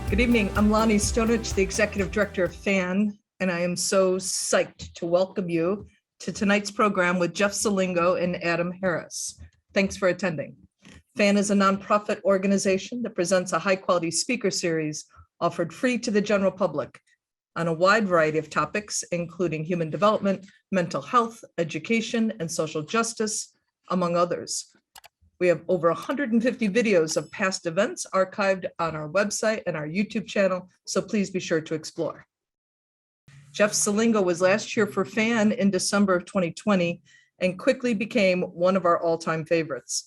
Good evening. I'm Lonnie Stonich, the Executive Director of FAN, and I am so psyched to welcome you to tonight's program with Jeff Selingo and Adam Harris. Thanks for attending. FAN is a nonprofit organization that presents a high-quality speaker series offered free to the general public on a wide variety of topics, including human development, mental health, education, and social justice, among others. We have over 150 videos of past events archived on our website and our YouTube channel, so please be sure to explore. Jeff Selingo was last year for FAN in December of 2020 and quickly became one of our all-time favorites.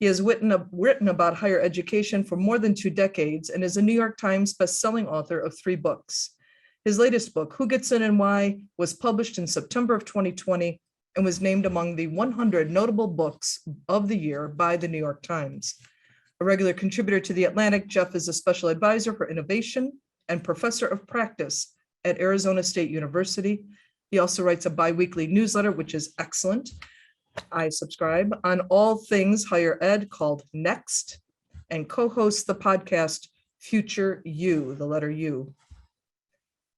He has written about higher education for more than 2 decades and is a New York Times bestselling author of 3 books. His latest book, Who Gets In and Why, was published in September of 2020 and was named among the 100 notable books of the year by the New York Times. A regular contributor to The Atlantic, Jeff is a special advisor for innovation and professor of practice at Arizona State University. He also writes a bi-weekly newsletter, which is excellent. I subscribe on all things higher ed called Next, and co-hosts the podcast Future You, the letter U.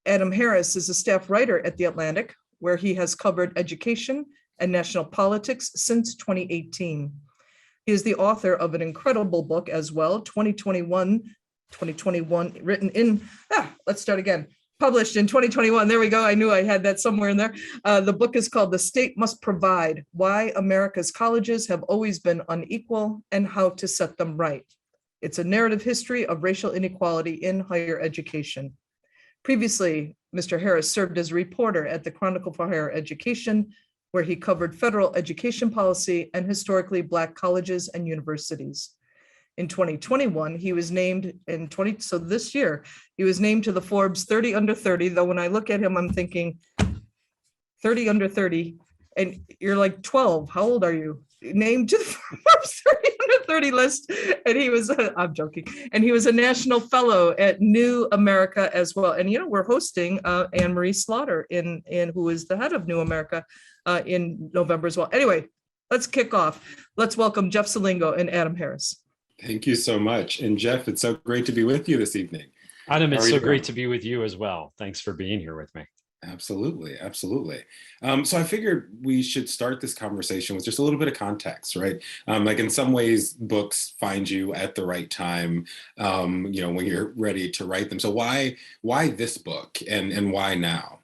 Adam Harris is a staff writer at The Atlantic, where he has covered education and national politics since 2018. He is the author of an incredible book as well, 2021, written in, published in 2021. There we go. I knew I had that somewhere in there. The book is called The State Must Provide: Why America's Colleges Have Always Been Unequal and How to Set Them Right. It's a narrative history of racial inequality in higher education. Previously, Mr. Harris served as a reporter at the Chronicle for Higher Education, where he covered federal education policy and historically Black colleges and universities. In 2021, he was named this year, he was named to the Forbes 30 Under 30, though when I look at him, I'm thinking 30 Under 30, and you're like 12, how old are you? Named to the Forbes 30 Under 30 list, and he was, I'm joking, and he was a national fellow at New America as well. And we're hosting Anne-Marie Slaughter, who is the head of New America in November as well. Anyway, let's kick off. Let's welcome Jeff Selingo and Adam Harris. Thank you so much. And Jeff, it's so great to be with you this evening. Adam, it's so great to be with you as well. Thanks for being here with me. Absolutely, absolutely. So I figured we should start this conversation with just a little bit of context, right? Like in some ways, books find you at the right time, when you're ready to write them. So why this book and why now?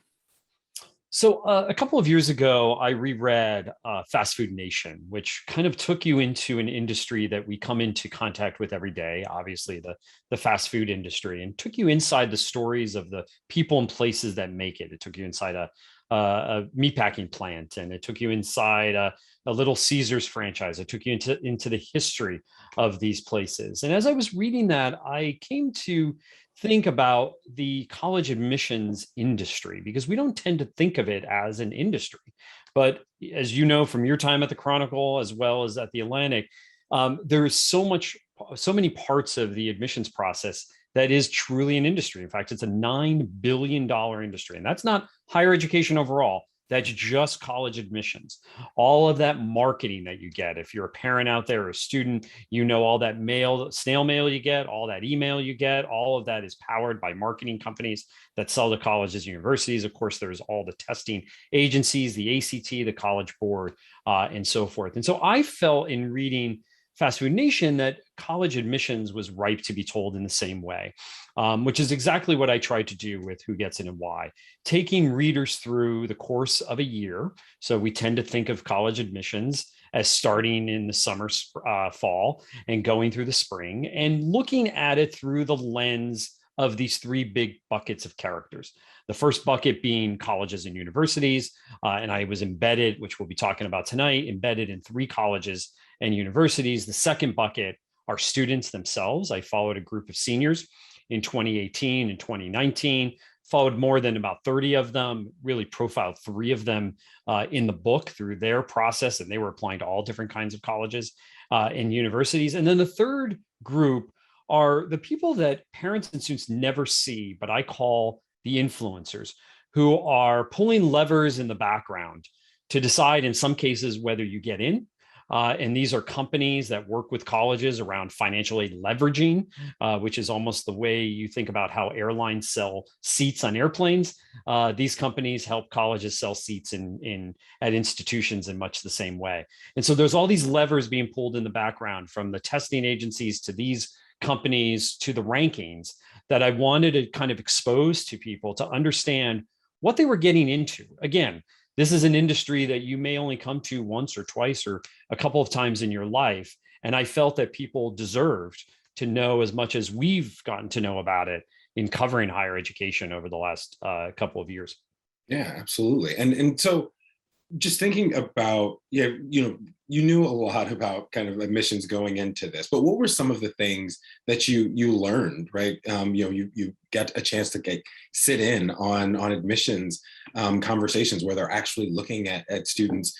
So a couple of years ago, I reread Fast Food Nation, which kind of took you into an industry that we come into contact with every day, obviously the fast food industry, and took you inside the stories of the people and places that make it. It took you inside a meatpacking plant, and it took you inside a Little Caesars franchise. It took you into the history of these places. And as I was reading that, I came to think about the college admissions industry, because we don't tend to think of it as an industry. But as you know from your time at the Chronicle as well as at the Atlantic, there is so many parts of the admissions process that is truly an industry. In fact, it's a $9 billion industry, and that's not higher education overall. That's just college admissions. All of that marketing that you get, if you're a parent out there or a student, all that snail mail you get, all that email you get, all of that is powered by marketing companies that sell to colleges and universities. Of course, there's all the testing agencies, the ACT, the College Board, and so forth. And so I felt in reading Fast Food Nation that college admissions was ripe to be told in the same way, which is exactly what I tried to do with Who Gets In and Why, taking readers through the course of a year. So we tend to think of college admissions as starting in the summer, fall, and going through the spring, and looking at it through the lens of these 3 big buckets of characters. The first bucket being colleges and universities, and I was embedded, which we'll be talking about tonight, embedded in 3 colleges and universities. The second bucket are students themselves. I followed a group of seniors in 2018 and 2019, followed more than about 30 of them, really profiled 3 of them in the book through their process, and they were applying to all different kinds of colleges and universities. And then the third group are the people that parents and students never see, but I call the influencers, who are pulling levers in the background to decide in some cases whether you get in, And these are companies that work with colleges around financial aid leveraging, which is almost the way you think about how airlines sell seats on airplanes. These companies help colleges sell seats at institutions in much the same way. And so there's all these levers being pulled in the background, from the testing agencies to these companies to the rankings, that I wanted to kind of expose to people to understand what they were getting into. Again, this is an industry that you may only come to once or twice or a couple of times in your life. And I felt that people deserved to know as much as we've gotten to know about it in covering higher education over the last couple of years. Yeah, absolutely. And so just thinking about, you knew a lot about kind of admissions going into this, but what were some of the things that you learned, right? You get a chance to sit in on admissions conversations where they're actually looking at students'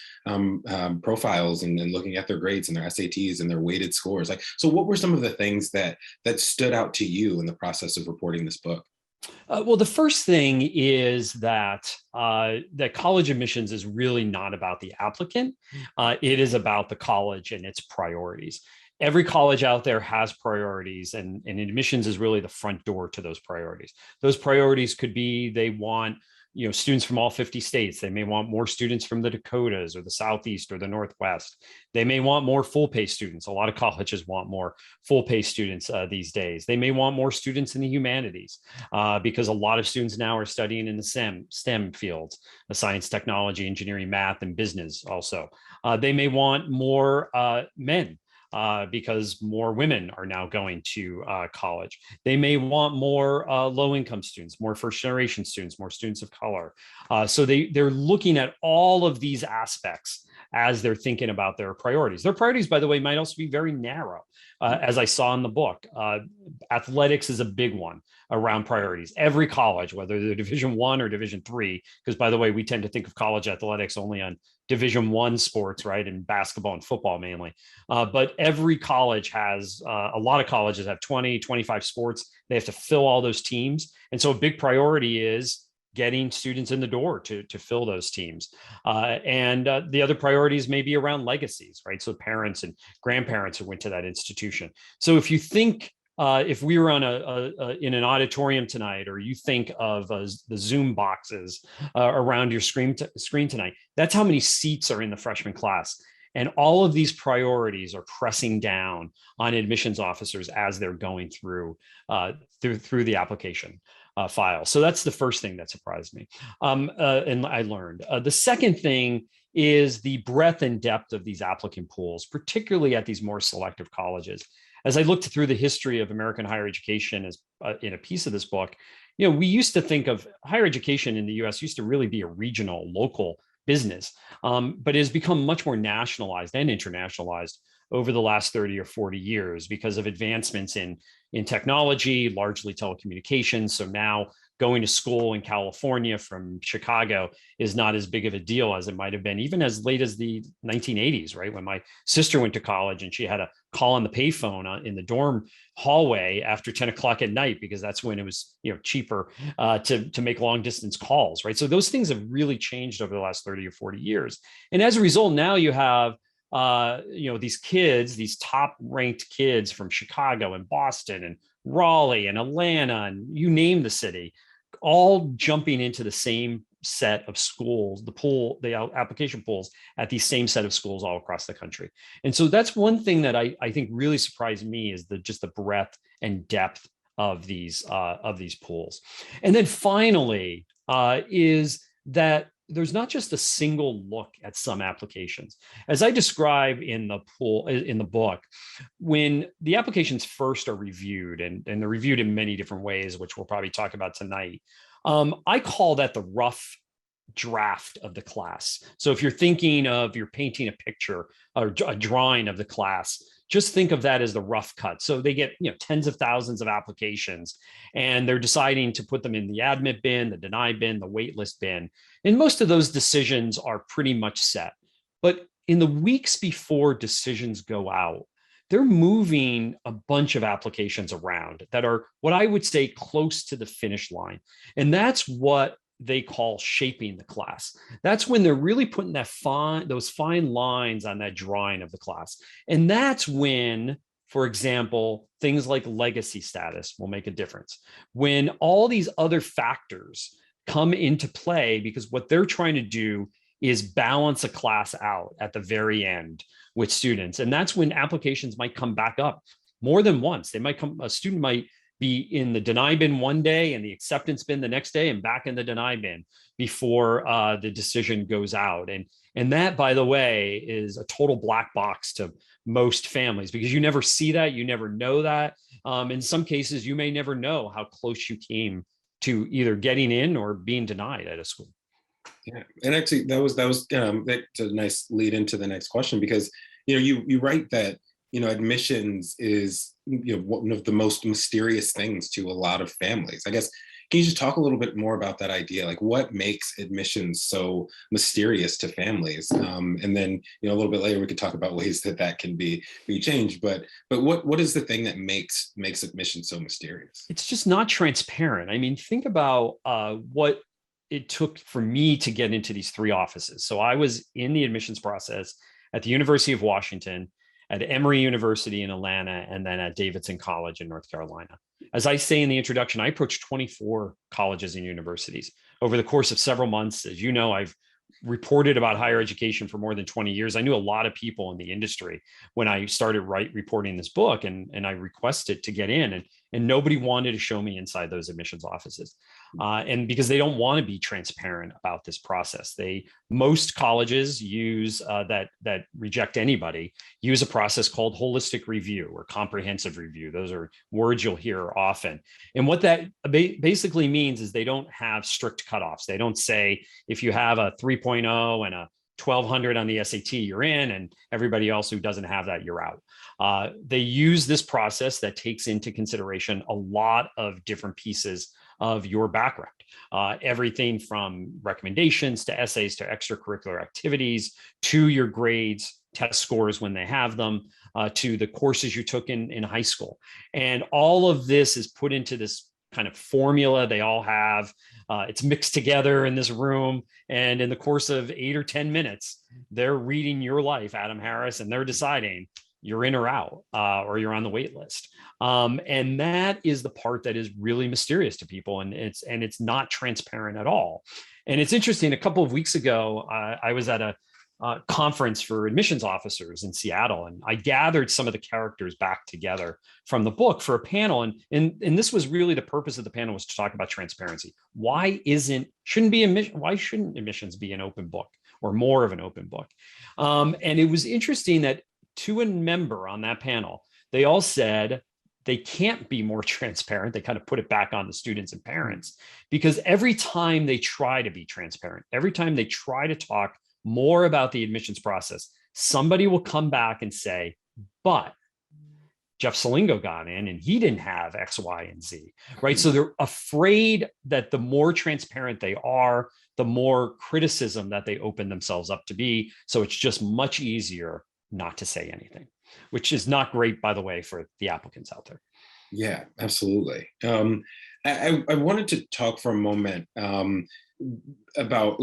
profiles and looking at their grades and their SATs and their weighted scores. Like, so what were some of the things that stood out to you in the process of reporting this book? Well, the first thing is that college admissions is really not about the applicant. It is about the college and its priorities. Every college out there has priorities, and admissions is really the front door to those priorities. Those priorities could be they want students from all 50 states. They may want more students from the Dakotas or the Southeast or the Northwest. They may want more full pay students. A lot of colleges want more full pay students these days. They may want more students in the humanities because a lot of students now are studying in the STEM fields, the science, technology, engineering, math, and business also. They may want more men. Because more women are now going to college. They may want more low-income students, more first-generation students, more students of color. So they're looking at all of these aspects as they're thinking about their priorities. Their priorities, by the way, might also be very narrow, as I saw in the book. Athletics is a big one around priorities. Every college, whether they're Division I or Division III, because by the way, we tend to think of college athletics only on Division I sports, right? And basketball and football mainly. But every college has, a lot of colleges have 20, 25 sports. They have to fill all those teams. And so a big priority is getting students in the door to fill those teams. And the other priorities may be around legacies, right? So parents and grandparents who went to that institution. So if you think, if we were on in an auditorium tonight, or you think of the Zoom boxes around your screen tonight, that's how many seats are in the freshman class. And all of these priorities are pressing down on admissions officers as they're going through the application file. So that's the first thing that surprised me, and I learned. The second thing is the breadth and depth of these applicant pools, particularly at these more selective colleges. As I looked through the history of American higher education as in a piece of this book, we used to think of higher education in the US used to really be a regional, local business, but it has become much more nationalized and internationalized over the last 30 or 40 years because of advancements in technology, largely telecommunications. So now going to school in California from Chicago is not as big of a deal as it might have been even as late as the 1980s, right? When my sister went to college and she had to call on the payphone in the dorm hallway after 10 o'clock at night, because that's when it was cheaper to make long distance calls, right? So those things have really changed over the last 30 or 40 years. And as a result, now you have these kids, these top ranked kids from Chicago and Boston and Raleigh and Atlanta, and you name the city, all jumping into the same set of schools, the application pools at these same set of schools all across the country. And so that's one thing that I think really surprised me is just the breadth and depth of these pools. And then finally is that there's not just a single look at some applications. As I describe in the book, when the applications first are reviewed, and they're reviewed in many different ways, which we'll probably talk about tonight, I call that the rough draft of the class. So if you're painting a picture or a drawing of the class, just think of that as the rough cut. So they get tens of thousands of applications, and they're deciding to put them in the admit bin, the deny bin, the waitlist bin. And most of those decisions are pretty much set. But in the weeks before decisions go out, they're moving a bunch of applications around that are what I would say close to the finish line. And that's what they call shaping the class. That's when they're really putting those fine lines on that drawing of the class. And that's when, for example, things like legacy status will make a difference. When all these other factors come into play, because what they're trying to do is balance a class out at the very end with students. And that's when applications might come back up more than once. A student might be in the deny bin one day and the acceptance bin the next day and back in the deny bin before the decision goes out. And that, by the way, is a total black box to most families, because you never see that, you never know that. In some cases, you may never know how close you came to either getting in or being denied at a school. Yeah, and actually, that's a nice lead into the next question, because you write that admissions is one of the most mysterious things to a lot of families. I guess, can you just talk a little bit more about that idea? Like, what makes admissions so mysterious to families? And then a little bit later we could talk about ways that can be changed. But what is the thing that makes admissions so mysterious? It's just not transparent. I mean, think about what it took for me to get into these three offices. So I was in the admissions process at the University of Washington, at Emory University in Atlanta, and then at Davidson College in North Carolina. As I say in the introduction, I approached 24 colleges and universities over the course of several months. As you know, I've reported about higher education for more than 20 years. I knew a lot of people in the industry when I started reporting this book, and I requested to get in, and nobody wanted to show me inside those admissions offices. And because they don't want to be transparent about this process. Most colleges use that reject anybody, use a process called holistic review or comprehensive review. Those are words you'll hear often. And what that basically means is they don't have strict cutoffs. They don't say if you have a 3.0 and a 1200 on the SAT, you're in, and everybody else who doesn't have that, you're out. They use this process that takes into consideration a lot of different pieces of your background, everything from recommendations to essays to extracurricular activities to your grades, test scores when they have them, to the courses you took in high school. And all of this is put into this kind of formula they all have. It's mixed together in this room. And in the course of 8 or 10 minutes, they're reading your life, Adam Harris, and they're deciding you're in or out, or you're on the wait list. And that is the part that is really mysterious to people. And it's not transparent at all. And it's interesting, a couple of weeks ago, I was at a conference for admissions officers in Seattle, and I gathered some of the characters back together from the book for a panel. And this was really the purpose of the panel, was to talk about transparency. Why shouldn't admissions be an open book, or more of an open book? And it was interesting that to a member on that panel, they all said they can't be more transparent. They kind of put it back on the students and parents, because every time they try to be transparent, every time they try to talk more about the admissions process, somebody will come back and say, but Jeff Selingo got in and he didn't have X, Y, and Z, right? So they're afraid that the more transparent they are, the more criticism that they open themselves up to be. So it's just much easier not to say anything, which is not great, by the way, for the applicants out there. Yeah, absolutely. I wanted to talk for a moment about,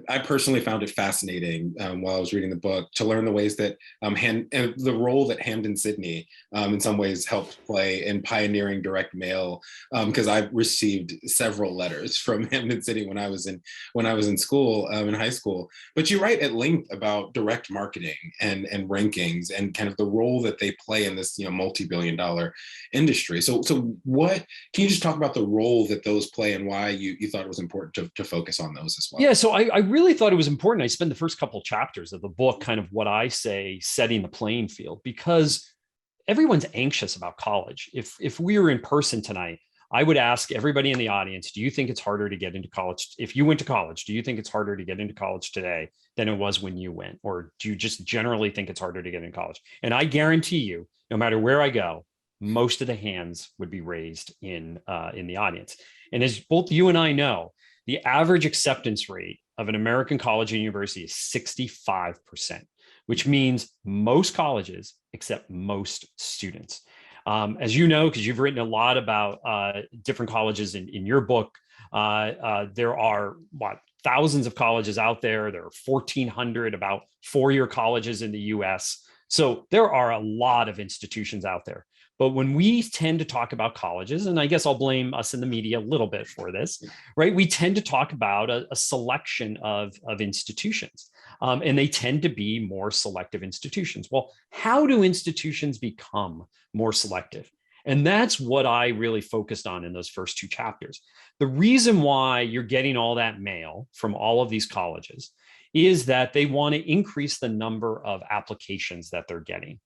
I personally found it fascinating while I was reading the book to learn the ways that the role that Hamden Sydney in some ways helped play in pioneering direct mail, because I've received several letters from Hamden Sydney when I was in school, in high school. But you write at length about direct marketing and rankings and kind of the role that they play in this multi-billion-dollar industry. So what can you just talk about the role that those play and why you thought it was important to focus on those as well? Yeah, so I really thought it was important. I spent the first couple of chapters of the book kind of what I say, setting the playing field, because everyone's anxious about college. If we were in person tonight, I would ask everybody in the audience, do you think it's harder to get into college? If you went to college, do you think it's harder to get into college today than it was when you went? Or do you just generally think it's harder to get into college? And I guarantee you, no matter where I go, most of the hands would be raised in the audience. And as both you and I know, the average acceptance rate of an American college and university is 65%, which means most colleges accept most students. As you know, because you've written a lot about different colleges in your book, There are thousands of colleges out there. There are 1,400 about four-year colleges in the US. So there are a lot of institutions out there. But when we tend to talk about colleges, and I guess I'll blame us in the media a little bit for this, right? We tend to talk about a selection of institutions, and they tend to be more selective institutions. Well, how do institutions become more selective? And that's what I really focused on in those first two chapters. The reason why you're getting all that mail from all of these colleges is that they want to increase the number of applications that they're getting.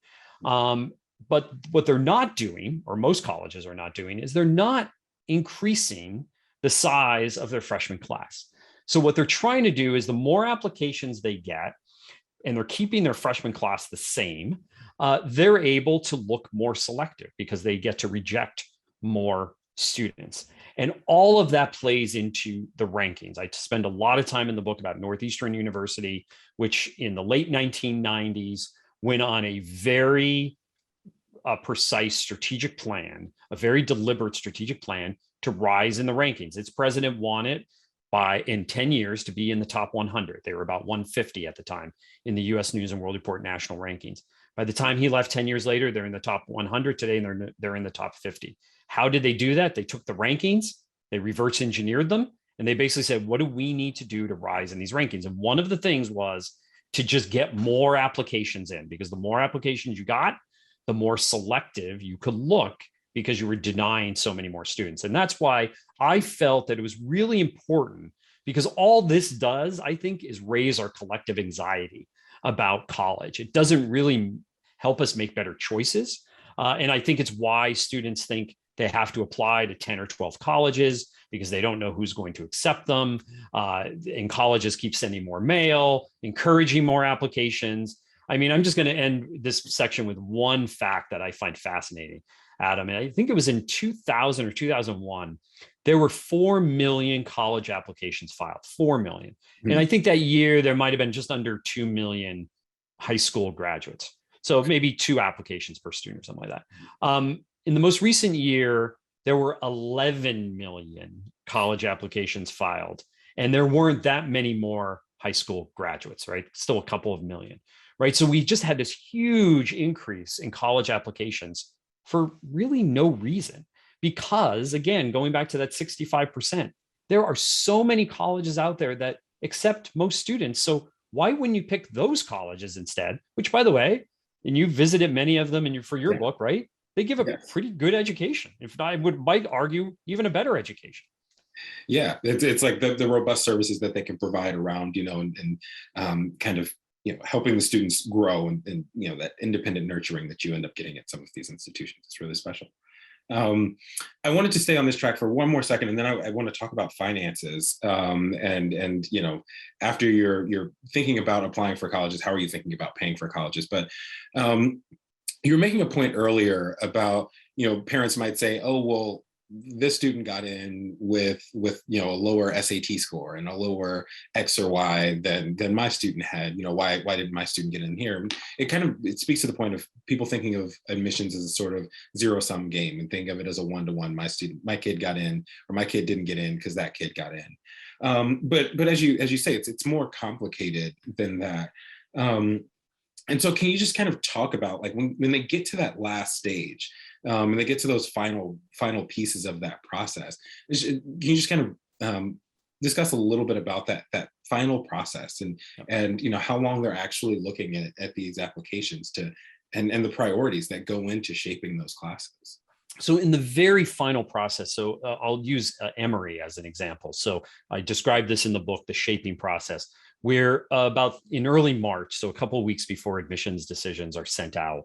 But what they're not doing, or most colleges are not doing, is they're not increasing the size of their freshman class. So what they're trying to do is the more applications they get, and they're keeping their freshman class the same, they're able to look more selective because they get to reject more students. And all of that plays into the rankings. I spend a lot of time in the book about Northeastern University, which in the late 1990s went on a very precise strategic plan, a very deliberate strategic plan to rise in the rankings. Its president wanted in 10 years to be in the top 100. They were about 150 at the time in the US News and World Report national rankings. By the time he left 10 years later, they're in the top 100 today, and they're in the top 50. How did they do that? They took the rankings, they reverse engineered them, and they basically said, what do we need to do to rise in these rankings? And one of the things was to just get more applications in, because the more applications you got, the more selective you could look, because you were denying so many more students. And that's why I felt that it was really important, because all this does, I think, is raise our collective anxiety about college. It doesn't really help us make better choices. And I think it's why students think they have to apply to 10 or 12 colleges, because they don't know who's going to accept them. And colleges keep sending more mail, encouraging more applications. I mean, I'm just going to end this section with one fact that I find fascinating, Adam. And I think it was in 2000 or 2001, there were 4 million college applications filed, 4 million. And I think that year there might have been just under 2 million high school graduates. So maybe 2 applications per student or something like that. In the most recent year, there were 11 million college applications filed, and there weren't that many more high school graduates, right? Still a couple of million, right? So we just had this huge increase in college applications for really no reason. Because again, going back to that 65%, there are so many colleges out there that accept most students. So why wouldn't you pick those colleges instead? Which, by the way, and you visited many of them for your book, right? They give a pretty good education. If I might argue, even a better education. Yeah, it's like the robust services that they can provide around, and kind of, helping the students grow, and that independent nurturing that you end up getting at some of these institutions. It's really special. I wanted to stay on this track for one more second, and then I want to talk about finances. And after you're thinking about applying for colleges, how are you thinking about paying for colleges? But you were making a point earlier about, parents might say, oh, well, this student got in with a lower SAT score and a lower X or Y than my student had. Why did my student get in here? It speaks to the point of people thinking of admissions as a sort of zero-sum game, and think of it as a one-to-one. My kid got in, or my kid didn't get in because that kid got in. But as you say, it's more complicated than that. And so can you just kind of talk about, like, when they get to that last stage, and they get to those final pieces of that process, can you just kind of discuss a little bit about that final process, and how long they're actually looking at these applications and the priorities that go into shaping those classes? So in the very final process, I'll use Emory as an example. So I described this in the book, the shaping process, where about in early March, so a couple of weeks before admissions decisions are sent out,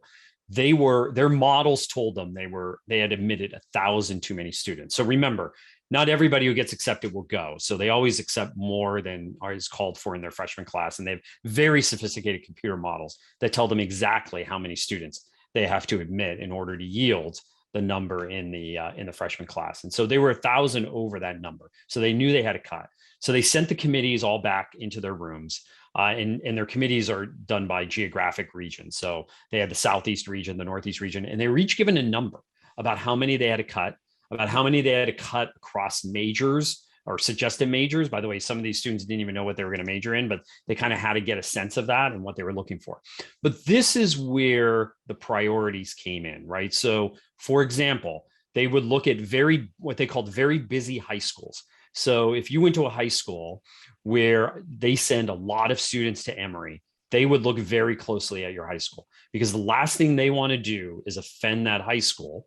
their models told them they had admitted 1,000 too many students. So remember, not everybody who gets accepted will go. So they always accept more than is called for in their freshman class. And they have very sophisticated computer models that tell them exactly how many students they have to admit in order to yield the number in the freshman class. And so they were 1,000 over that number. So they knew they had to cut. So they sent the committees all back into their rooms. And their committees are done by geographic region. So they had the Southeast region, the Northeast region, and they were each given a number about how many they had to cut, about how many they had to cut across majors, or suggested majors. By the way, some of these students didn't even know what they were going to major in, but they kind of had to get a sense of that and what they were looking for. But this is where the priorities came in, right? So for example, they would look at what they called very busy high schools. So if you went to a high school where they send a lot of students to Emory, they would look very closely at your high school, because the last thing they want to do is offend that high school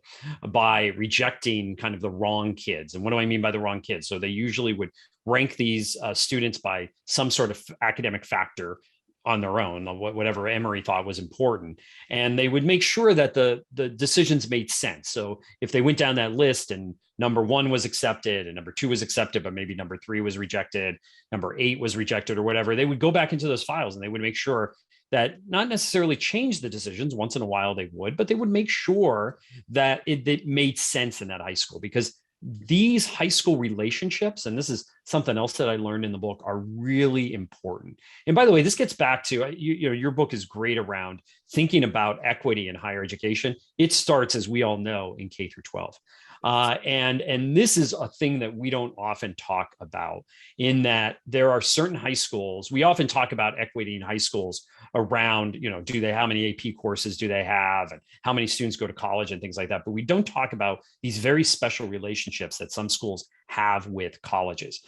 by rejecting kind of the wrong kids. And what do I mean by the wrong kids? So they usually would rank these students by some sort of academic factor on their own, whatever Emory thought was important. And they would make sure that the decisions made sense. So if they went down that list and number 1 was accepted and number 2 was accepted, but maybe number 3 was rejected, number 8 was rejected or whatever, they would go back into those files and they would make sure that not necessarily change the decisions. Once in a while they would, but they would make sure that it made sense in that high school, because these high school relationships, and this is something else that I learned in the book, are really important. And by the way, this gets back to, your book is great around thinking about equity in higher education. It starts, as we all know, in K through 12. And this is a thing that we don't often talk about, in that there are certain high schools. We often talk about equity in high schools around, how many AP courses do they have and how many students go to college and things like that. But we don't talk about these very special relationships that some schools have with colleges.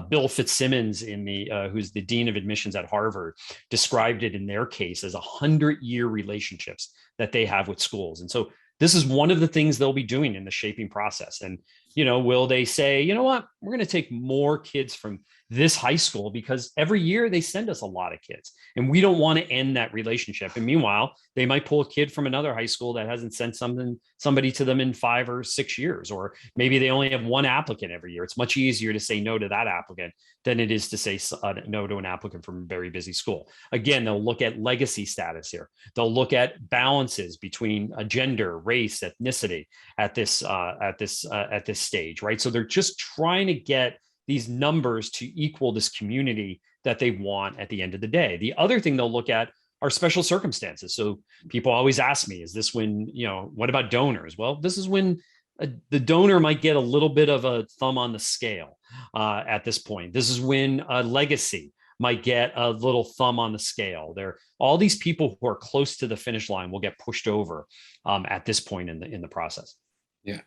Bill Fitzsimmons, who's the dean of admissions at Harvard, described it in their case as 100-year relationships that they have with schools. And so this is one of the things they'll be doing in the shaping process. And, will they say, you know what, we're going to take more kids from this high school because every year they send us a lot of kids and we don't want to end that relationship. And meanwhile, they might pull a kid from another high school that hasn't sent somebody to them in 5 or 6 years, or maybe they only have one applicant every year. It's much easier to say no to that applicant than it is to say no to an applicant from a very busy school. Again, they'll look at legacy status here. They'll look at balances between gender, race, ethnicity at this stage, right? So they're just trying to get these numbers to equal this community that they want at the end of the day. The other thing they'll look at are special circumstances. So people always ask me, is this when, what about donors? Well, this is when the donor might get a little bit of a thumb on the scale at this point. This is when a legacy might get a little thumb on the scale. All these people who are close to the finish line will get pushed over at this point in the process. Yeah.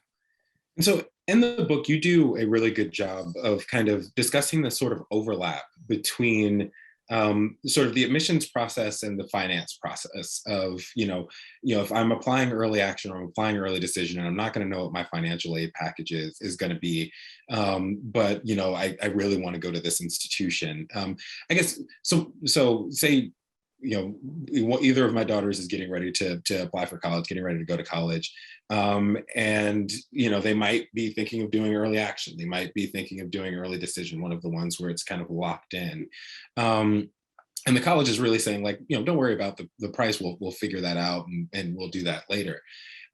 And so in the book, you do a really good job of kind of discussing the sort of overlap between sort of the admissions process and the finance process of, if I'm applying early action or I'm applying early decision and I'm not going to know what my financial aid package is going to be, but, I really want to go to this institution. I guess, so say, either of my daughters is getting ready to apply for college, getting ready to go to college. And, they might be thinking of doing early action. They might be thinking of doing early decision, one of the ones where it's kind of locked in. And the college is really saying, like, don't worry about the price. We'll figure that out and we'll do that later.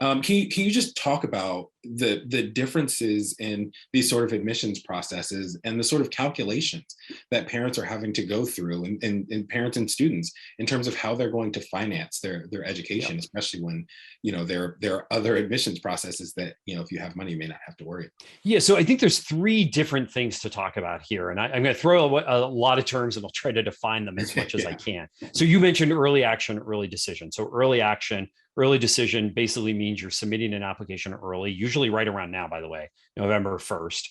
Can you just talk about the differences in these sort of admissions processes and the sort of calculations that parents are having to go through and parents and students in terms of how they're going to finance their education, yep, especially when, there are other admissions processes that, if you have money, you may not have to worry about. Yeah, so I think there's 3 different things to talk about here. And I'm going to throw a lot of terms and I'll try to define them as much as Yeah. I can. So you mentioned early action, early decision. So early decision basically means you're submitting an application early, usually right around now, by the way, November 1st.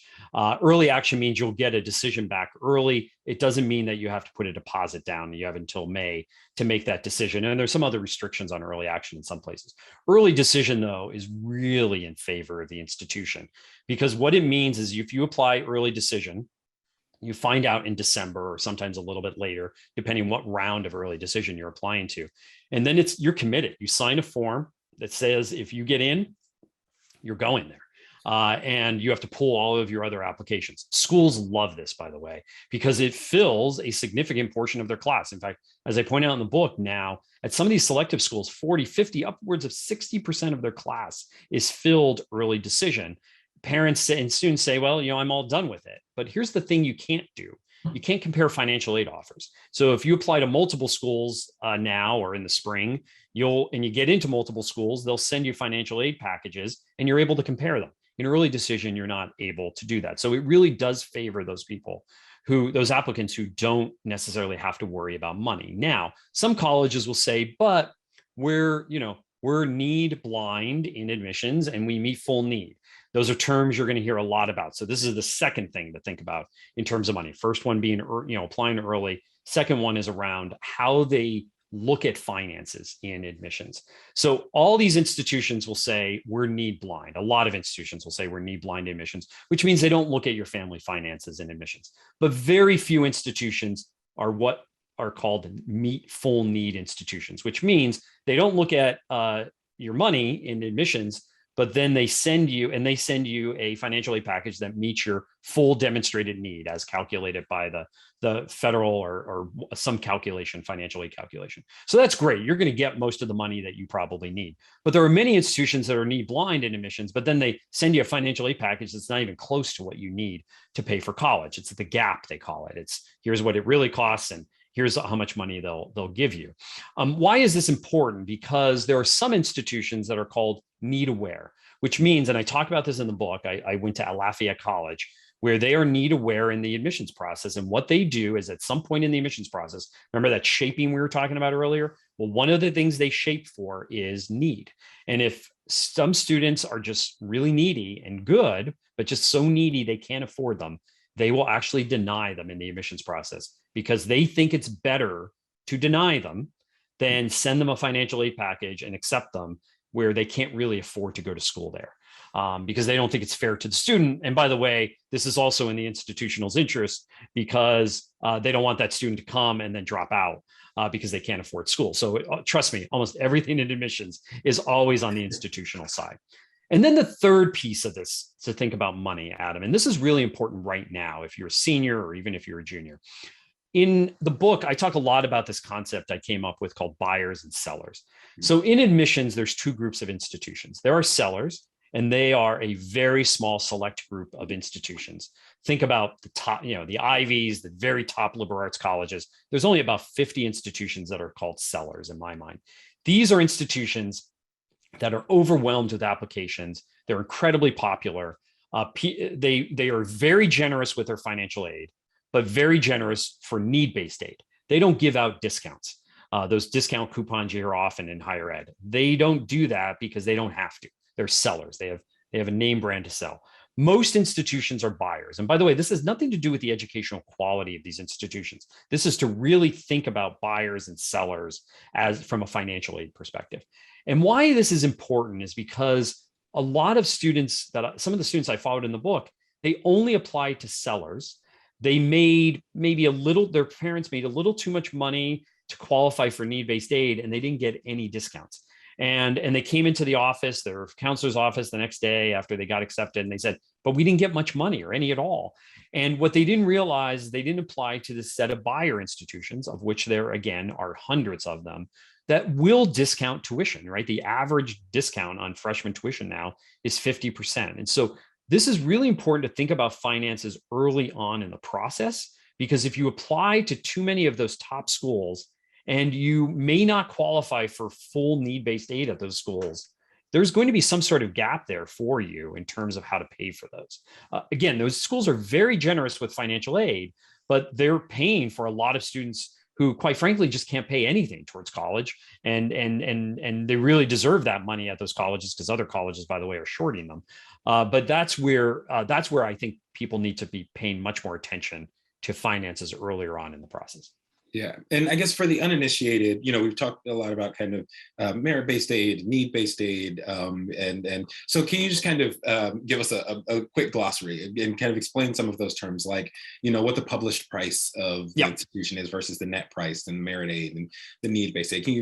Early action means you'll get a decision back early. It doesn't mean that you have to put a deposit down. You have until May to make that decision. And there's some other restrictions on early action in some places. Early decision, though, is really in favor of the institution, because what it means is if you apply early decision, you find out in December or sometimes a little bit later, depending what round of early decision you're applying to. And then you're committed. You sign a form that says if you get in, you're going there. And you have to pull all of your other applications. Schools love this, by the way, because it fills a significant portion of their class. In fact, as I point out in the book now, at some of these selective schools, 40, 50, upwards of 60% of their class is filled early decision. Parents and students say, well, I'm all done with it. But here's the thing you can't do. You can't compare financial aid offers. So if you apply to multiple schools now or in the spring, and you get into multiple schools, they'll send you financial aid packages and you're able to compare them. in early decision, you're not able to do that. So it really does favor those applicants who don't necessarily have to worry about money. Now, some colleges will say, but we're need blind in admissions and we meet full need. Those are terms you're going to hear a lot about. So this is the second thing to think about in terms of money. First one being, applying early. Second one is around how they look at finances in admissions. So all these institutions will say we're need blind. A lot of institutions will say we're need blind admissions, which means they don't look at your family finances in admissions. But very few institutions are what are called meet full need institutions, which means they don't look at your money in admissions, but then they send you a financial aid package that meets your full demonstrated need as calculated by the federal or some financial aid calculation. So that's great. You're going to get most of the money that you probably need. But there are many institutions that are need blind in admissions, but then they send you a financial aid package that's not even close to what you need to pay for college. It's the gap, they call it. It's here's what it really costs and here's how much money they'll give you. Why is this important? Because there are some institutions that are called need aware, which means, and I talk about this in the book, I went to Lafayette College, where they are need aware in the admissions process. And what they do is at some point in the admissions process, remember that shaping we were talking about earlier? Well, one of the things they shape for is need. And if some students are just really needy and good, but just so needy they can't afford them, they will actually deny them in the admissions process because they think it's better to deny them than send them a financial aid package and accept them where they can't really afford to go to school there because they don't think it's fair to the student. And by the way, this is also in the institutional's interest because they don't want that student to come and then drop out because they can't afford school. So trust me, almost everything in admissions is always on the institutional side. And then the third piece of this to think about money, Adam, and this is really important right now, if you're a senior or even if you're a junior. In the book, I talk a lot about this concept I came up with called buyers and sellers. So in admissions, there's two groups of institutions. There are sellers, and they are a very small select group of institutions. Think about the top, the Ivies, the very top liberal arts colleges. There's only about 50 institutions that are called sellers in my mind. These are institutions that are overwhelmed with applications. They're incredibly popular. They are very generous with their financial aid, but very generous for need-based aid. They don't give out discounts. Those discount coupons you hear often in higher ed. They don't do that because they don't have to. They're sellers. They have a name brand to sell. Most institutions are buyers. And by the way, this has nothing to do with the educational quality of these institutions. This is to really think about buyers and sellers as from a financial aid perspective. And why this is important is because a lot of students some of the students I followed in the book, they only applied to sellers. They made their parents made a little too much money to qualify for need-based aid, and they didn't get any discounts. And they came into the office, their counselor's office the next day after they got accepted, and they said, but we didn't get much money or any at all. And what they didn't realize is they didn't apply to the set of buyer institutions, of which there, again, are hundreds of them, that will discount tuition, right? The average discount on freshman tuition now is 50%. And so this is really important to think about finances early on in the process, because if you apply to too many of those top schools and you may not qualify for full need-based aid at those schools, there's going to be some sort of gap there for you in terms of how to pay for those. Again, those schools are very generous with financial aid, but they're paying for a lot of students who, quite frankly, just can't pay anything towards college, and they really deserve that money at those colleges because other colleges, by the way, are shorting them. But that's where I think people need to be paying much more attention to finances earlier on in the process. Yeah. And I guess for the uninitiated, we've talked a lot about kind of merit-based aid, need-based aid. And so can you just kind of give us a quick glossary and kind of explain some of those terms, like, what the published price of the institution is versus the net price and merit aid and the need-based aid? Can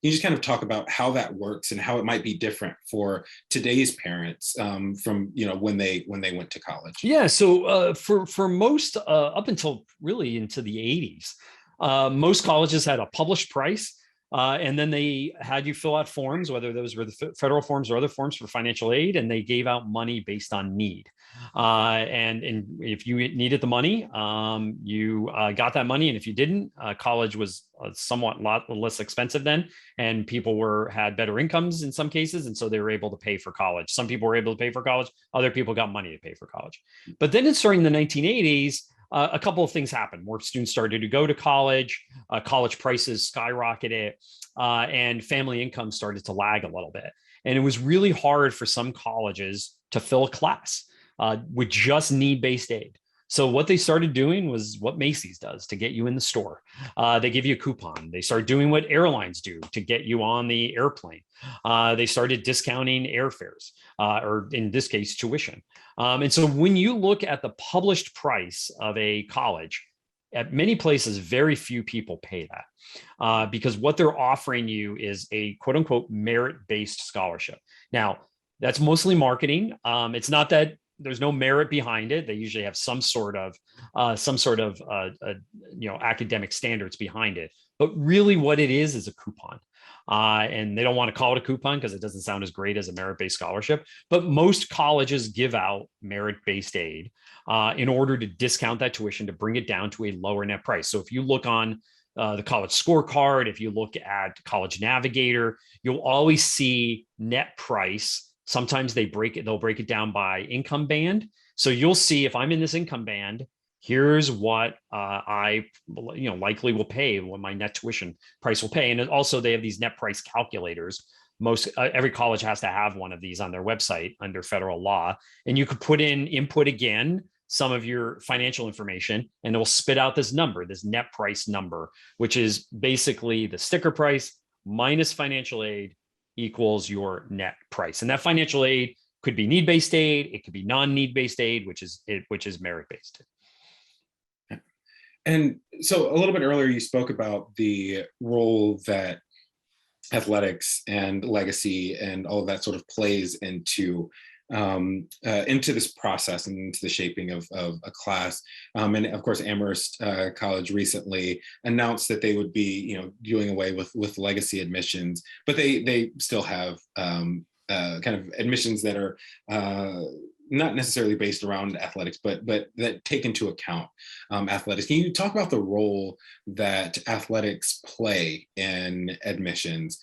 you just kind of talk about how that works and how it might be different for today's parents from, when they went to college? Yeah. So for most up until really into the 80s, most colleges had a published price And then they had you fill out forms, whether those were the federal forms or other forms for financial aid, and they gave out money based on need. And if you needed the money, you got that money. And if you didn't, college was somewhat lot less expensive then, and people had better incomes in some cases. And so they were able to pay for college. Some people were able to pay for college. Other people got money to pay for college. But then starting in the 1980s, a couple of things happened. More students started to go to college, college prices skyrocketed, and family income started to lag a little bit. And it was really hard for some colleges to fill a class with just need-based aid. So what they started doing was what Macy's does to get you in the store. They give you a coupon. They start doing what airlines do to get you on the airplane. They started discounting airfares, or in this case, tuition. And so when you look at the published price of a college, at many places, very few people pay that because what they're offering you is a quote unquote merit-based scholarship. Now, that's mostly marketing. It's not that there's no merit behind it. They usually have some sort of academic standards behind it. But really what it is a coupon. And they don't want to call it a coupon because it doesn't sound as great as a merit-based scholarship. But most colleges give out merit-based aid in order to discount that tuition to bring it down to a lower net price. So if you look on the college scorecard, if you look at College Navigator, you'll always see net price. Sometimes they'll break it down by income band. So you'll see if I'm in this income band, here's what I likely will pay, what my net tuition price will pay. And also they have these net price calculators. Every college has to have one of these on their website under federal law. And you could input again some of your financial information, and it will spit out this number, this net price number, which is basically the sticker price minus financial aid equals your net price. And that financial aid could be need-based aid, it could be non-need-based aid, which is merit-based. And so a little bit earlier, you spoke about the role that athletics and legacy and all of that sort of plays into this process and into the shaping of a class. And of course, Amherst College recently announced that they would be, doing away with legacy admissions, but they still have kind of admissions that are not necessarily based around athletics, but that take into account athletics. Can you talk about the role that athletics play in admissions,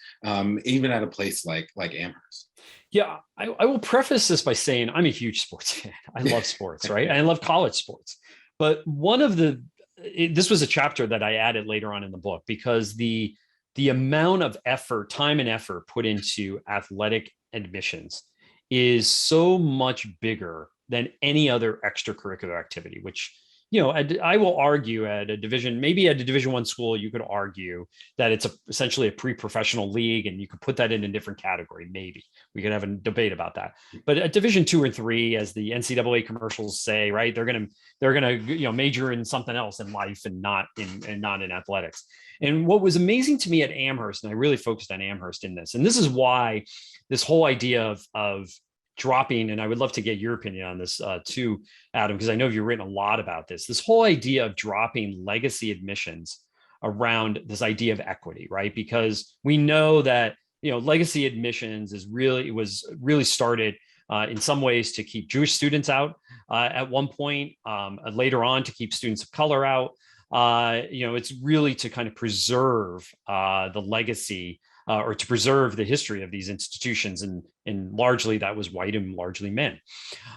even at a place like Amherst? Yeah, I will preface this by saying I'm a huge sports fan. I love sports, right? And I love college sports. But this was a chapter that I added later on in the book because the amount of time and effort put into athletic admissions is so much bigger than any other extracurricular activity, which, I will argue at a Division I school, you could argue that it's essentially a pre-professional league and you could put that in a different category. Maybe we could have a debate about that. But at Division II or III, as the NCAA commercials say, right, they're going to major in something else in life and not in athletics. And what was amazing to me at Amherst, and I really focused on Amherst in this, and this is why this whole idea of dropping, and I would love to get your opinion on this too, Adam, because I know you've written a lot about this whole idea of dropping legacy admissions around this idea of equity, right? Because we know that, legacy admissions was really started in some ways to keep Jewish students out at one point, later on to keep students of color out. It's really to kind of preserve the legacy or to preserve the history of these institutions, and largely that was white and largely men,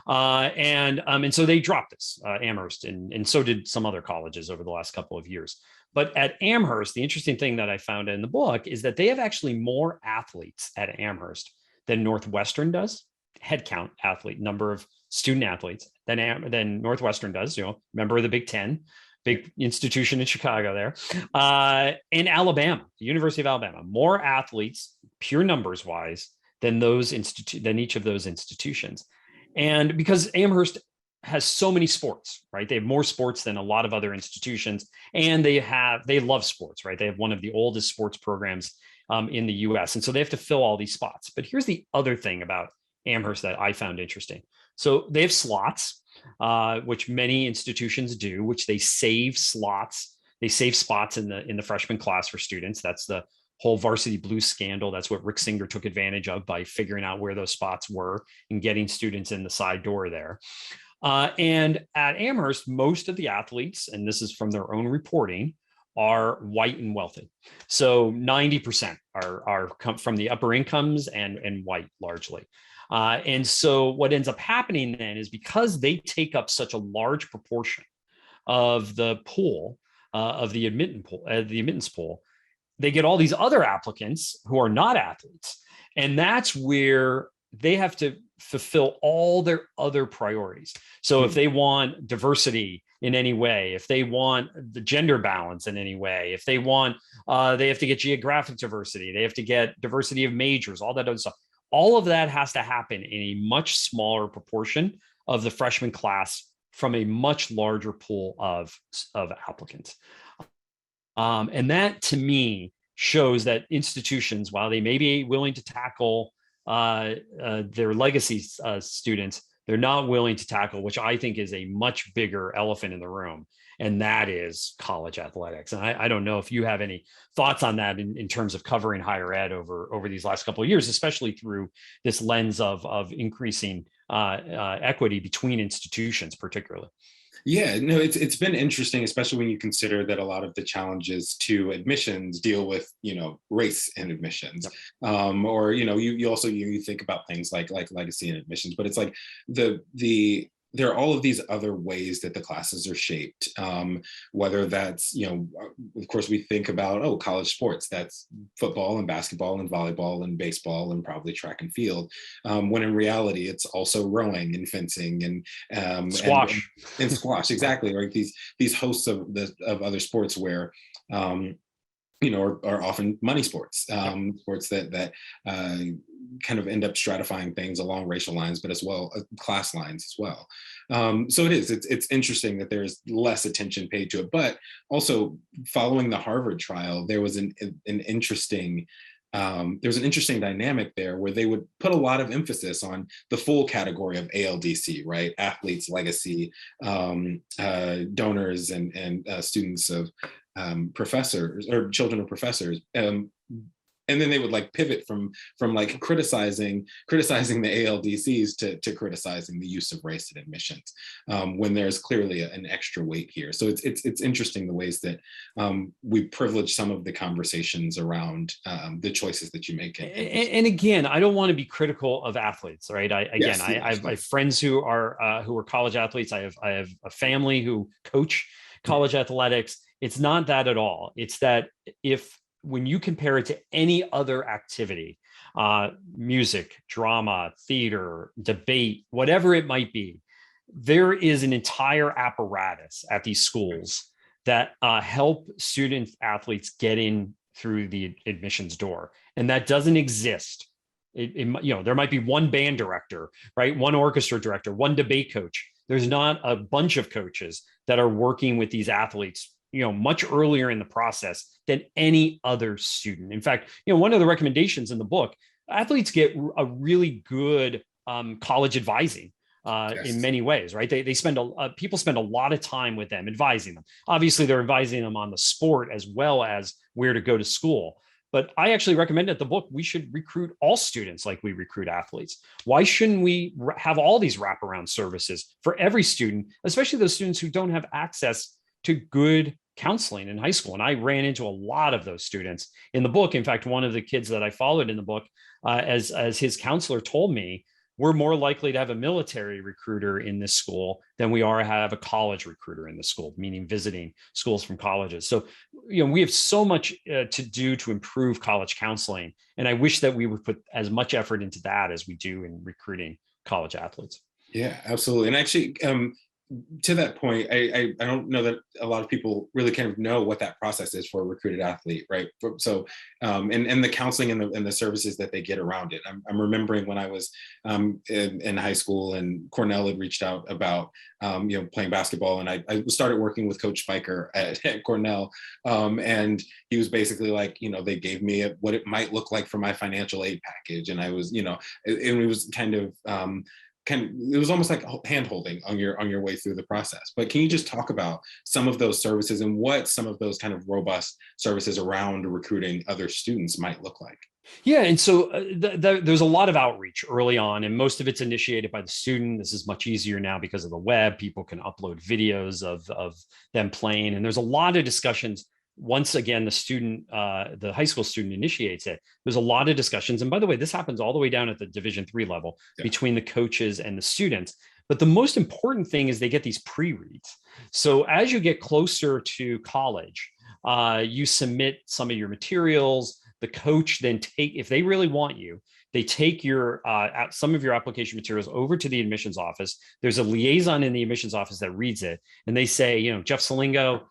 and so they dropped this, Amherst, and so did some other colleges over the last couple of years. But at Amherst, the interesting thing that I found in the book is that they have actually more athletes at Amherst than Northwestern does, headcount athlete number of student athletes than Northwestern does. Member of the Big Ten. Big institution in Chicago there. In Alabama, the University of Alabama, more athletes, pure numbers wise, than each of those institutions. And because Amherst has so many sports, right? They have more sports than a lot of other institutions, and they love sports, right? They have one of the oldest sports programs in the US. And so they have to fill all these spots. But here's the other thing about Amherst that I found interesting. So they have slots, which many institutions do, which they save slots. They save spots in the freshman class for students. That's the whole varsity blue scandal. That's what Rick Singer took advantage of by figuring out where those spots were and getting students in the side door there. And at Amherst, most of the athletes, and this is from their own reporting, are white and wealthy. So 90% are come from the upper incomes and white largely. And so what ends up happening then is because they take up such a large proportion of the pool, of the admittance pool, they get all these other applicants who are not athletes. And that's where they have to fulfill all their other priorities. So if they want diversity in any way, if they want the gender balance in any way, if they want, they have to get geographic diversity, they have to get diversity of majors, all that other stuff. All of that has to happen in a much smaller proportion of the freshman class from a much larger pool of applicants. And that to me shows that institutions, while they may be willing to tackle their legacy students, they're not willing to tackle, which I think is a much bigger elephant in the room, and that is college athletics. And I don't know if you have any thoughts on that in terms of covering higher ed over these last couple of years, especially through this lens of increasing equity between institutions, particularly. Yeah, no, it's been interesting, especially when you consider that a lot of the challenges to admissions deal with, race in admissions. Yep. Or, you also you think about things like legacy in admissions, but it's like there are all of these other ways that the classes are shaped, whether that's, of course, we think about, college sports, that's football and basketball and volleyball and baseball and probably track and field, when in reality, it's also rowing and fencing and squash. And squash, exactly, right? These hosts of other sports where, are often money sports, sports that kind of end up stratifying things along racial lines, but as well class lines as well. So it's interesting that there's less attention paid to it, but also following the Harvard trial, there was an interesting dynamic there where they would put a lot of emphasis on the full category of ALDC, right? Athletes, legacy, donors, and students of professors or children of professors. And then they would pivot from criticizing the ALDCs to criticizing the use of race in admissions, when there's clearly an extra weight here. So it's interesting the ways that we privilege some of the conversations around the choices that you make. And again, I don't want to be critical of athletes, right? I have friends who are college athletes. I have a family who coach college athletics. It's not that at all. It's that when you compare it to any other activity, music, drama, theater, debate, whatever it might be, there is an entire apparatus at these schools that help student athletes get in through the admissions door. And that doesn't exist. There might be one band director, right? One orchestra director, one debate coach. There's not a bunch of coaches that are working with these athletes much earlier in the process than any other student. In fact, one of the recommendations in the book, athletes get a really good college advising in many ways, right? People spend a lot of time with them, advising them. Obviously, they're advising them on the sport as well as where to go to school. But I actually recommend at the book, we should recruit all students like we recruit athletes. Why shouldn't we have all these wraparound services for every student, especially those students who don't have access to good counseling in high school? And I ran into a lot of those students in the book. In fact, one of the kids that I followed in the book, as his counselor told me, we're more likely to have a military recruiter in this school than we are to have a college recruiter in the school, meaning visiting schools from colleges. So, we have so much to do to improve college counseling. And I wish that we would put as much effort into that as we do in recruiting college athletes. Yeah, absolutely. And actually, to that point, I don't know that a lot of people really kind of know what that process is for a recruited athlete, right? So, and the counseling and the services that they get around it. I'm remembering when I was in high school and Cornell had reached out about playing basketball, and I started working with Coach Spiker at Cornell, and he was basically like, they gave me what it might look like for my financial aid package, and I was, it was kind of it was almost like hand holding on your way through the process. But can you just talk about some of those services and what some of those kind of robust services around recruiting other students might look like? Yeah, and so there's a lot of outreach early on, and most of it's initiated by the student. This is much easier now because of the web. People can upload videos of them playing, and there's a lot of discussions. Once again, the high school student initiates it. There's a lot of discussions, and by the way, this happens all the way down at the Division III level between the coaches and the students. But the most important thing is they get these pre-reads. So as you get closer to college, you submit some of your materials. The coach then if they really want you, they take some of your application materials over to the admissions office. There's a liaison in the admissions office that reads it, and they say, Jeff Selingo,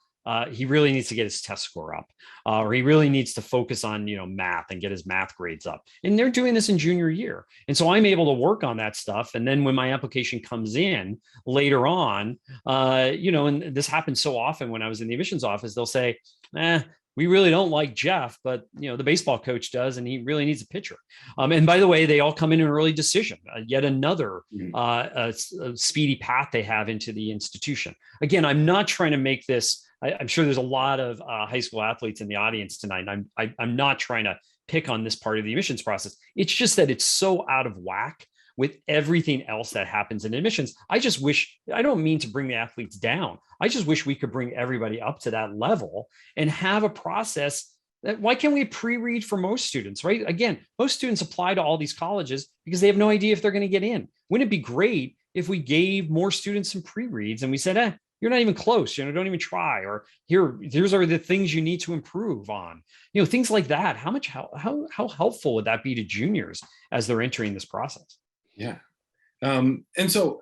he really needs to get his test score up, or he really needs to focus on, math and get his math grades up. And they're doing this in junior year. And so I'm able to work on that stuff. And then when my application comes in later on, and this happens so often when I was in the admissions office, they'll say, we really don't like Jeff, but the baseball coach does, and he really needs a pitcher. And by the way, they all come in an early decision, yet another speedy path they have into the institution. Again, I'm not trying to make this. I'm sure there's a lot of high school athletes in the audience tonight. I'm not trying to pick on this part of the admissions process. It's just that it's so out of whack with everything else that happens in admissions. I don't mean to bring the athletes down. I just wish we could bring everybody up to that level and have a process why can't we pre-read for most students, right? Again, most students apply to all these colleges because they have no idea if they're going to get in. Wouldn't it be great if we gave more students some pre-reads and we said, you're not even close, don't even try, or here's are the things you need to improve on, things like that. How helpful would that be to juniors as they're entering this process? Yeah. And so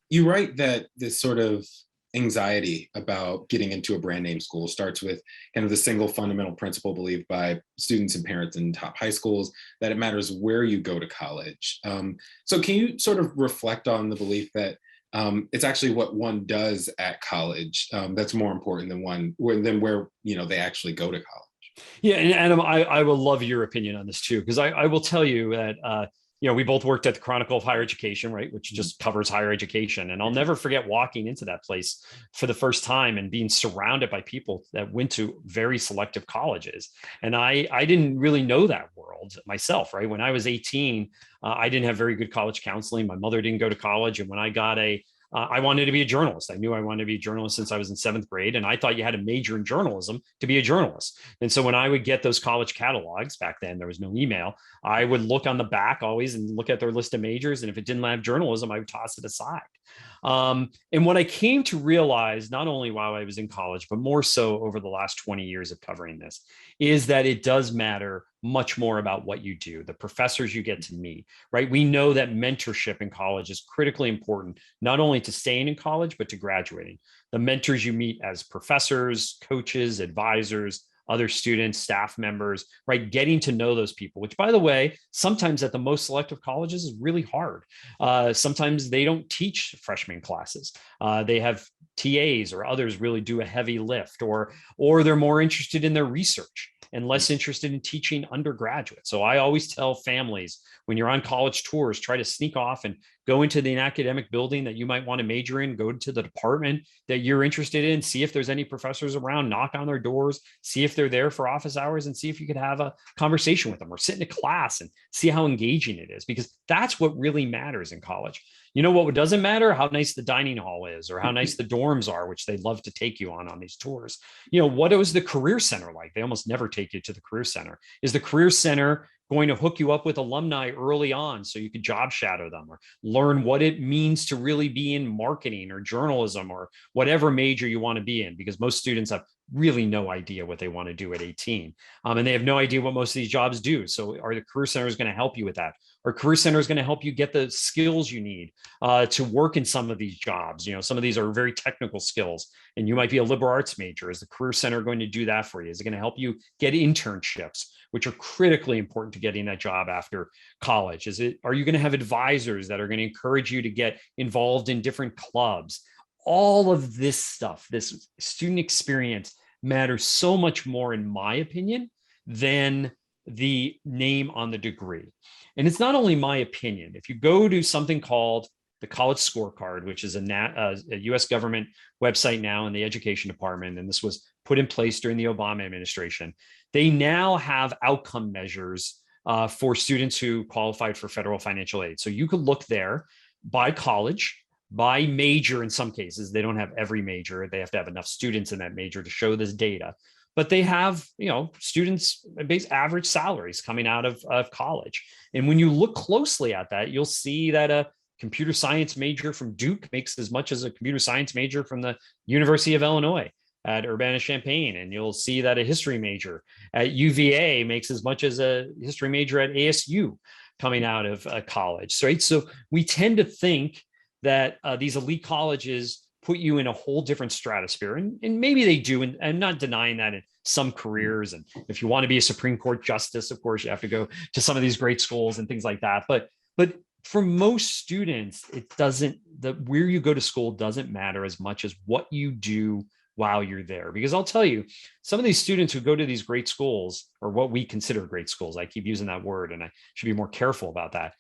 you write that this sort of anxiety about getting into a brand name school starts with kind of the single fundamental principle believed by students and parents in top high schools, that it matters where you go to college. So can you sort of reflect on the belief that it's actually what one does at college that's more important than where they actually go to college? Yeah, and Adam, I will love your opinion on this too, because I will tell you that we both worked at the Chronicle of Higher Education, right, which just covers higher education. And I'll never forget walking into that place for the first time and being surrounded by people that went to very selective colleges. And I didn't really know that world myself, right? When I was 18, I didn't have very good college counseling. My mother didn't go to college. And when I got I wanted to be a journalist. I knew I wanted to be a journalist since I was in 7th grade. And I thought you had to major in journalism to be a journalist. And so when I would get those college catalogs, back then there was no email, I would look on the back always and look at their list of majors. And if it didn't have journalism, I would toss it aside. And what I came to realize, not only while I was in college, but more so over the last 20 years of covering this, is that it does matter much more about what you do, the professors you get to meet, right? We know that mentorship in college is critically important, not only to staying in college, but to graduating. The mentors you meet as professors, coaches, advisors, other students, staff members, right? Getting to know those people, which, by the way, sometimes at the most selective colleges is really hard. Sometimes they don't teach freshman classes. They have TAs or others really do a heavy lift, or they're more interested in their research and less interested in teaching undergraduates. So I always tell families, when you're on college tours, try to sneak off and go into the academic building that you might want to major in, go to the department that you're interested in, see if there's any professors around, knock on their doors, see if they're there for office hours, and see if you could have a conversation with them, or sit in a class and see how engaging it is, because that's what really matters in college. What doesn't matter? How nice the dining hall is, or how nice the dorms are, which they love to take you on these tours. What was the career center like? They almost never take you to the career center. Is the career center going to hook you up with alumni early on so you could job shadow them, or learn what it means to really be in marketing or journalism or whatever major you want to be in? Because most students have really no idea what they want to do at 18. And they have no idea what most of these jobs do. So are the career centers going to help you with that? Or career center is going to help you get the skills you need to work in some of these jobs. Some of these are very technical skills, and you might be a liberal arts major. Is the career center going to do that for you? Is it going to help you get internships, which are critically important to getting that job after college? Are you going to have advisors that are going to encourage you to get involved in different clubs? All of this stuff, this student experience, matters so much more, in my opinion, than the name on the degree. And it's not only my opinion. If you go to something called the College Scorecard, which is a US government website now in the education department, and this was put in place during the Obama administration, they now have outcome measures for students who qualified for federal financial aid. So you could look there by college, by major in some cases. They don't have every major. They have to have enough students in that major to show this data. But they have, students base average salaries coming out of college. And when you look closely at that, you'll see that a computer science major from Duke makes as much as a computer science major from the University of Illinois at Urbana-Champaign. And you'll see that a history major at UVA makes as much as a history major at ASU coming out of college, right? So we tend to think that these elite colleges put you in a whole different stratosphere. And maybe they do, and I'm not denying that in some careers. And if you want to be a Supreme Court justice, of course, you have to go to some of these great schools and things like that. But for most students, where you go to school doesn't matter as much as what you do while you're there. Because I'll tell you, some of these students who go to these great schools, or what we consider great schools, I keep using that word and I should be more careful about that.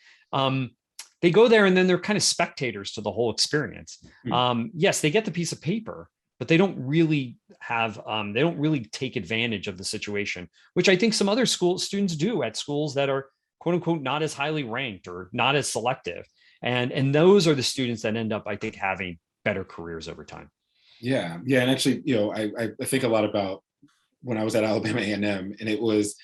They go there and then they're kind of spectators to the whole experience. Yes, they get the piece of paper, but they don't really take advantage of the situation, which I think some other students do at schools that are quote unquote not as highly ranked or not as selective. And those are the students that end up, I think, having better careers over time. Yeah. And actually, I think a lot about when I was at Alabama A&M, and it was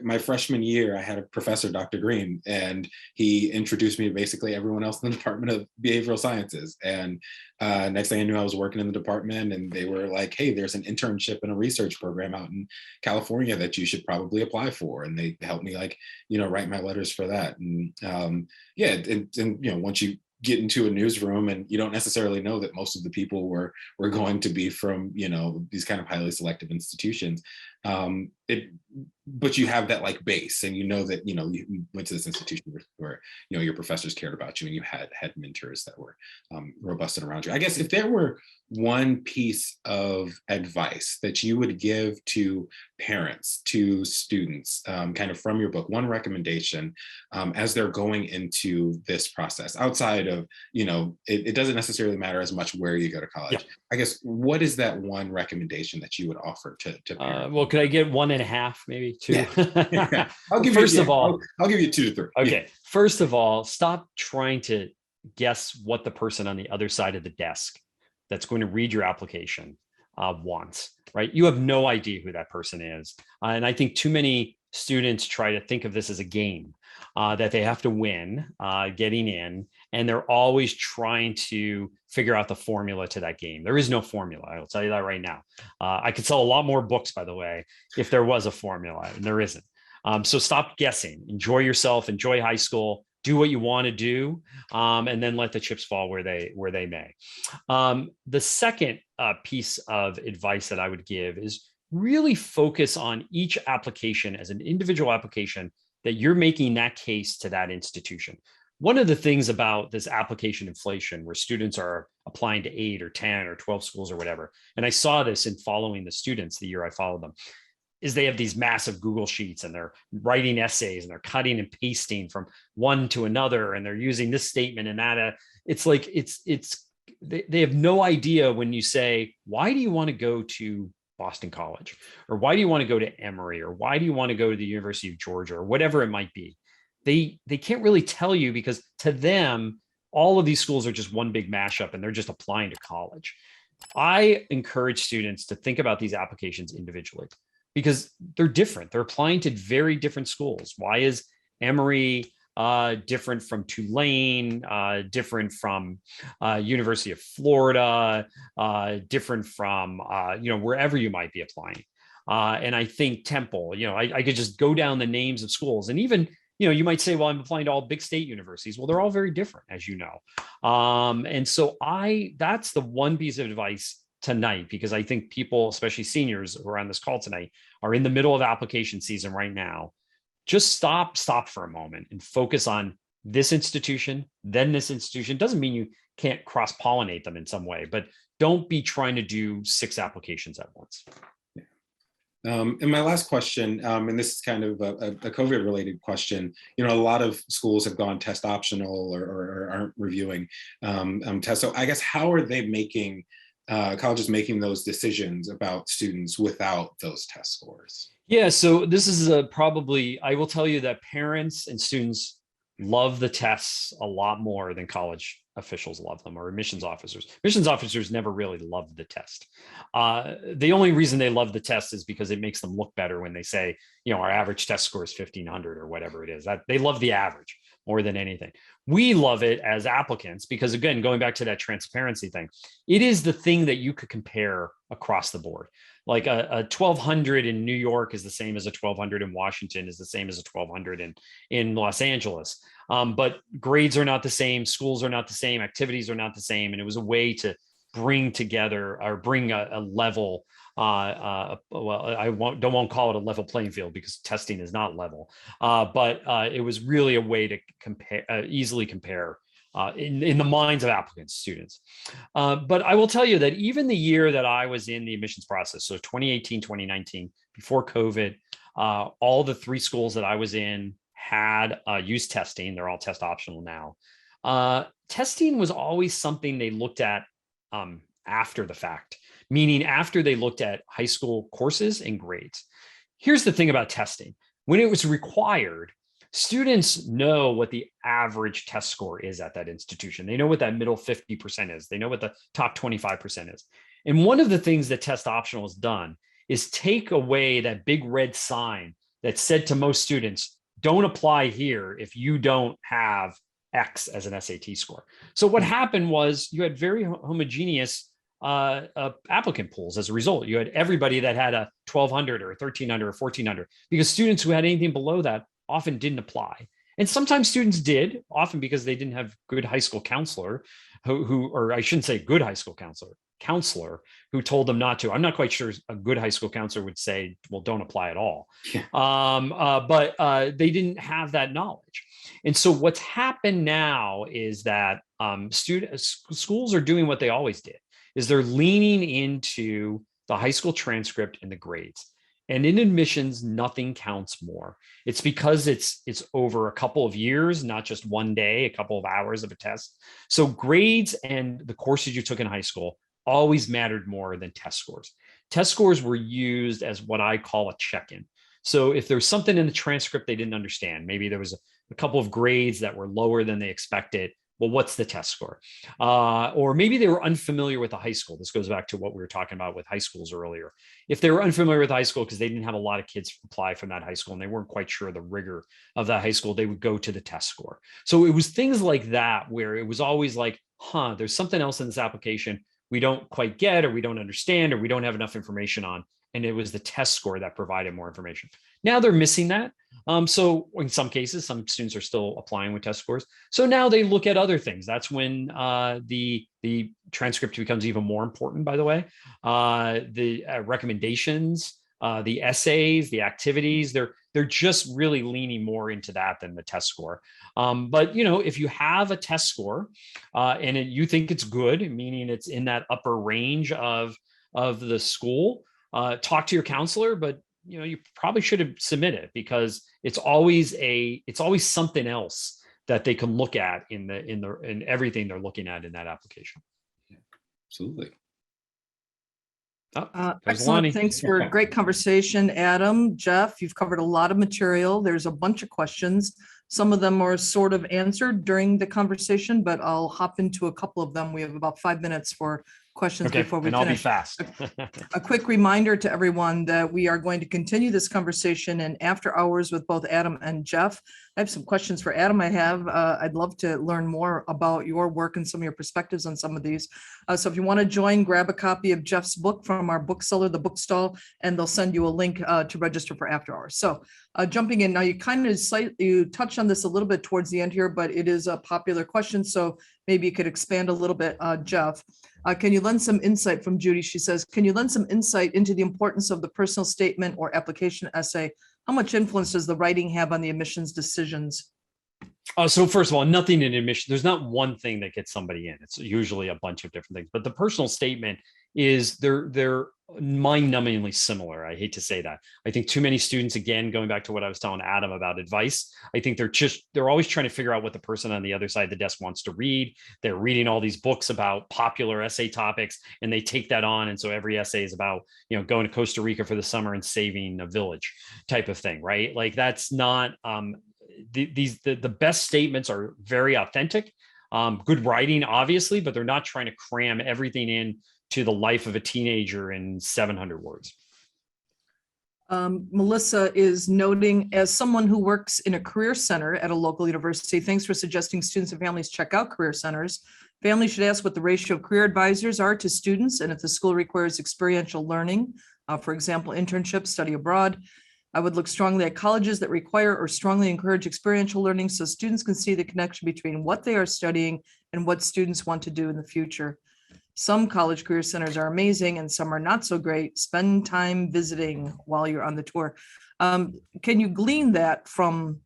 my freshman year, I had a professor, Dr. Green, and he introduced me to basically everyone else in the Department of Behavioral Sciences. And next thing I knew, I was working in the department, and they were like, hey, there's an internship and a research program out in California that you should probably apply for. And they helped me write my letters for that. And once you get into a newsroom and you don't necessarily know that most of the people were going to be from, these kind of highly selective institutions. But you have that base, and that you went to this institution where your professors cared about you, and you had mentors that were robust and around you. I guess if there were one piece of advice that you would give to parents, to students, kind of from your book, one recommendation as they're going into this process, outside of it doesn't necessarily matter as much where you go to college. Yeah. I guess, what is that one recommendation that you would offer to parents? Well, could I get 1.5, maybe 2? Yeah. I'll give I'll give you 2 to 3. Okay. Yeah. First of all, stop trying to guess what the person on the other side of the desk that's going to read your application wants, right? You have no idea who that person is. And I think too many students try to think of this as a game that they have to win getting in. And they're always trying to figure out the formula to that game. There is no formula. I'll tell you that right now. I could sell a lot more books, by the way, if there was a formula, and there isn't. So stop guessing, enjoy yourself, enjoy high school, do what you want to do, and then let the chips fall where they may. The second piece of advice that I would give is really focus on each application as an individual application that you're making that case to that institution. One of the things about this application inflation, where students are applying to 8 or 10 or 12 schools or whatever, and I saw this in following the students the year I followed them, is they have these massive Google Sheets, and they're writing essays, and they're cutting and pasting from one to another, and they're using this statement and that. They have no idea when you say, why do you want to go to Boston College, or why do you want to go to Emory, or why do you want to go to the University of Georgia, or whatever it might be? They can't really tell you, because to them, all of these schools are just one big mashup, and they're just applying to college. I encourage students to think about these applications individually, because they're different. They're applying to very different schools. Why is Emory different from Tulane, different from University of Florida, different from wherever you might be applying? And I think Temple, I could just go down the names of schools, and even you might say, well, I'm applying to all big state universities. Well, they're all very different, as you know. And so that's the one piece of advice tonight, because I think people, especially seniors who are on this call tonight, are in the middle of application season right now. Just stop for a moment and focus on this institution, then this institution. Doesn't mean you can't cross-pollinate them in some way, but don't be trying to do 6 applications at once. And my last question, and this is kind of a COVID-related question. A lot of schools have gone test optional or aren't reviewing tests. So I guess how are they making colleges making those decisions about students without those test scores? Yeah, so this is probably, I will tell you that parents and students love the tests a lot more than college officials love them, or admissions officers. Admissions officers never really loved the test. The only reason they love the test is because it makes them look better when they say, our average test score is 1,500 or whatever it is. That they love the average more than anything. We love it as applicants because, again, going back to that transparency thing, it is the thing that you could compare across the board. Like a 1,200 in New York is the same as a 1,200 in Washington, is the same as a 1,200 in Los Angeles. But grades are not the same, schools are not the same, activities are not the same. And it was a way to bring together or bring a level, well, I won't call it a level playing field because testing is not level, but it was really a way to compare, easily compare in the minds of applicants, students. But I will tell you that even the year that I was in the admissions process, so 2018, 2019, before COVID, all the 3 schools that I was in had used testing. They're all test optional now. Testing was always something they looked at after the fact, meaning after they looked at high school courses and grades. Here's the thing about testing. When it was required, students know what the average test score is at that institution. They know what that middle 50% is. They know what the top 25% is. And one of the things that test optional has done is take away that big red sign that said to most students, don't apply here if you don't have X as an SAT score. So what happened was you had very homogeneous applicant pools. As a result, you had everybody that had a 1,200 or 1,300 or 1,400, because students who had anything below that often didn't apply. And sometimes students did, often because they didn't have good high school counselor or I shouldn't say good high school counselor who told them not to. I'm not quite sure a good high school counselor would say, well, don't apply at all. Yeah. But they didn't have that knowledge. And so what's happened now is that schools are doing what they always did, is they're leaning into the high school transcript and the grades. And in admissions, nothing counts more. It's because it's over a couple of years, not just one day, a couple of hours of a test. So grades and the courses you took in high school always mattered more than test scores. Test scores were used as what I call a check-in. So if there's something in the transcript they didn't understand, maybe there was a couple of grades that were lower than they expected, well, what's the test score? Or maybe they were unfamiliar with the high school. This goes back to what we were talking about with high schools earlier. If they were unfamiliar with high school because they didn't have a lot of kids apply from that high school and they weren't quite sure the rigor of that high school, they would go to the test score. So it was things like that where it was always like, there's something else in this application we don't quite get, or we don't understand, or we don't have enough information on. And it was the test score that provided more information. Now they're missing that. So in some cases, some students are still applying with test scores. So now they look at other things. That's when the transcript becomes even more important, by the way. The recommendations, the essays, the activities, they're just really leaning more into that than the test score. But if you have a test score and you think it's good, meaning it's in that upper range of the school, talk to your counselor, but you probably should have submitted, because it's always something else that they can look at in everything they're looking at in that application. Yeah, absolutely. Excellent. Thanks for a great conversation, Adam. Jeff, you've covered a lot of material. There's a bunch of questions. Some of them are sort of answered during the conversation, but I'll hop into a couple of them. We have about 5 minutes for questions before we finish. I'll be fast. A quick reminder to everyone that we are going to continue this conversation in after hours with both Adam and Jeff. I have some questions for Adam. I'd love to learn more about your work and some of your perspectives on some of these. So if you want to join, grab a copy of Jeff's book from our bookseller, The Bookstall, and they'll send you a link to register for after hours. So jumping in now, you touched on this a little bit towards the end here, but it is a popular question. So maybe you could expand a little bit, Jeff. Can you lend some insight from Judy? She says, can you lend some insight into the importance of the personal statement or application essay? How much influence does the writing have on the admissions decisions? So first of all, nothing in admission. There's not one thing that gets somebody in. It's usually a bunch of different things. But the personal statement is they're mind-numbingly similar. I hate to say that. I think too many students, again, going back to what I was telling Adam about advice, I think they're always trying to figure out what the person on the other side of the desk wants to read. They're reading all these books about popular essay topics, and they take that on. And so every essay is about, going to Costa Rica for the summer and saving a village type of thing, right? Like that's not, the best statements are very authentic, good writing, obviously, but they're not trying to cram everything in to the life of a teenager in 700 words. Melissa is noting, as someone who works in a career center at a local university, thanks for suggesting students and families check out career centers. Families should ask what the ratio of career advisors are to students and if the school requires experiential learning, for example, internship, study abroad. I would look strongly at colleges that require or strongly encourage experiential learning so students can see the connection between what they are studying and what students want to do in the future. Some college career centers are amazing and some are not so great. Spend time visiting while you're on the tour. Can you glean that from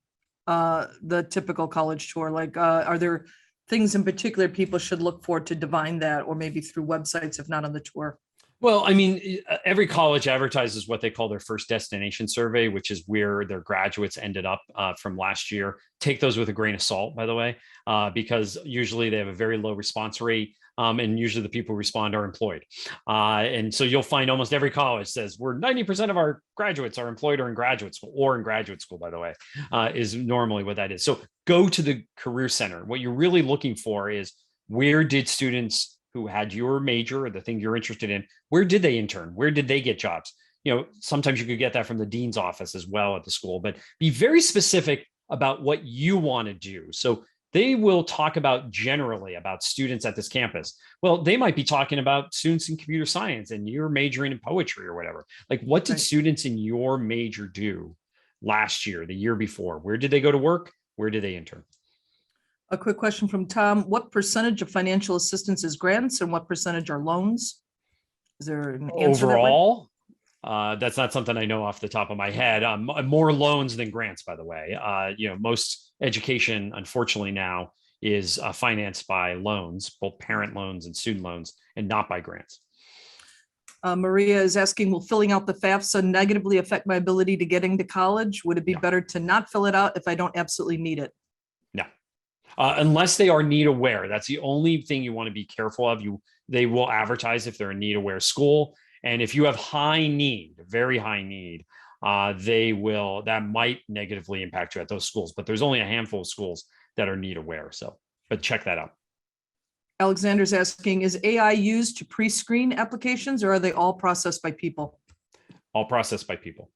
the typical college tour? Like, are there things in particular people should look for to divine that, or maybe through websites if not on the tour? Well, I mean, every college advertises what they call their first destination survey, which is where their graduates ended up from last year. Take those with a grain of salt, by the way, because usually they have a very low response rate. And usually the people who respond are employed. And so you'll find almost every college says we're 90% of our graduates are employed or in graduate school, by the way, is normally what that is. So go to the career center. What you're really looking for is, where did students who had your major or the thing you're interested in, where did they intern? Where did they get jobs? Sometimes you could get that from the dean's office as well at the school, but be very specific about what you want to do. So they will talk about generally about students at this campus. Well, they might be talking about students in computer science and you're majoring in poetry or whatever. Like, what did students in your major do last year, the year before? Where did they go to work? Where did they intern? A quick question from Tom. What percentage of financial assistance is grants and what percentage are loans? Is there an answer overall? That's not something I know off the top of my head. More loans than grants, by the way. Most education, unfortunately, now is financed by loans, both parent loans and student loans, and not by grants. Maria is asking, will filling out the FAFSA negatively affect my ability to get into college? Would it be better to not fill it out if I don't absolutely need it? No, unless they are need aware. That's the only thing you want to be careful of. They will advertise if they're a need aware school. And if you have high need, very high need, that might negatively impact you at those schools, but there's only a handful of schools that are need aware. But check that out. Alexander's asking, is AI used to pre-screen applications or are they all processed by people? All processed by people.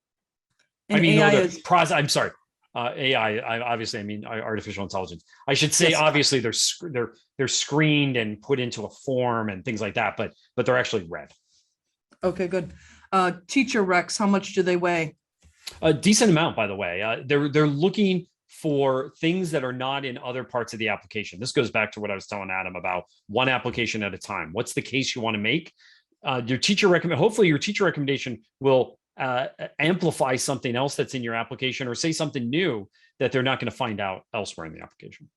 And I'm sorry. AI, obviously, I mean artificial intelligence. I should say, yes. Obviously, they're screened and put into a form and things like that, but they're actually read. Okay, good. Teacher recs, how much do they weigh? A decent amount, by the way. They're looking for things that are not in other parts of the application. This goes back to what I was telling Adam about one application at a time. What's the case you want to make? Hopefully your teacher recommendation will amplify something else that's in your application or say something new that they're not going to find out elsewhere in the application.